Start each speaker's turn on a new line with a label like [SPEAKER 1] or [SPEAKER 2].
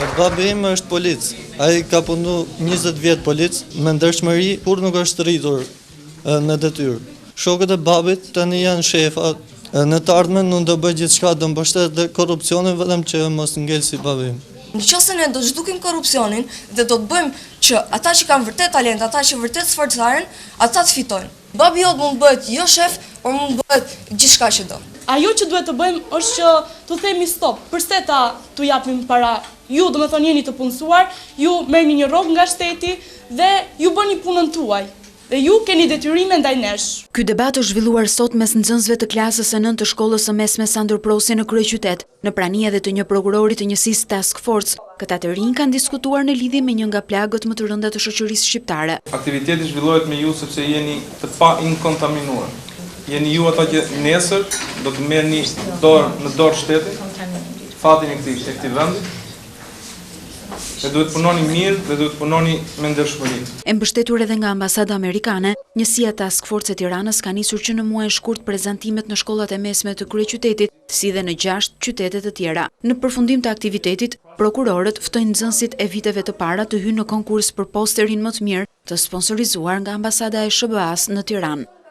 [SPEAKER 1] Babi im është polic. Ai ka punu 20 vjet polic me ndershmëri, kur nuk është rritur në detyrë. Shokët e babit tani janë shefa. Në të ardhmen unë do bëj gjithçka do mbështet dhe korrupsionin vetëm që mos ngel si babim.
[SPEAKER 2] Nëse ne do të zhdukim korrupsionin dhe do të bëjmë që ata që kanë vërtet talent, ata që vërtet sforcaren, ata të fitojnë. Babi jot mund bëhet jo shef, por mund bëhet gjithçka që do.
[SPEAKER 3] Ajo që duhet të bëjmë është që të themi stop, përse ta t'u japim para ju, do me thonë jeni të punësuar, ju merrni një rrogë nga shteti dhe ju bëni punën tuaj. Dhe ju keni detyrime ndaj nesh.
[SPEAKER 4] Ky debat është zhvilluar sot mes nxënësve të klasës së 9 të shkollës së mesme Sandor Prosi në kryeqytet, në prani edhe të një prokurori të njësisë Task Force. Këta të rinj kanë diskutuar në lidhje me një nga plagët më të rënda të shoqërisë shqiptare.
[SPEAKER 5] Aktiviteti zhvillohet me ju sepse jeni të pa inkontaminuar. Jeni ju ata që nesër do të merrni në dorë shtetin, fatin e këtij vendi. Dhe duhet punoni mirë dhe duhet punoni me ndershmëri.
[SPEAKER 4] E mbështetur edhe nga ambasada amerikane, njësia Task Force e Tiranës ka nisur që në muajin shkurt prezantimet në shkollat e mesme të kryeqytetit, si dhe në 6 qytete të tjera. Në përfundim të aktivitetit, prokurorët ftojnë nxënësit e viteve të para të hyjnë në konkurs për posterin më të mirë të sponsorizuar nga ambasada e SBA-s në Tiranë.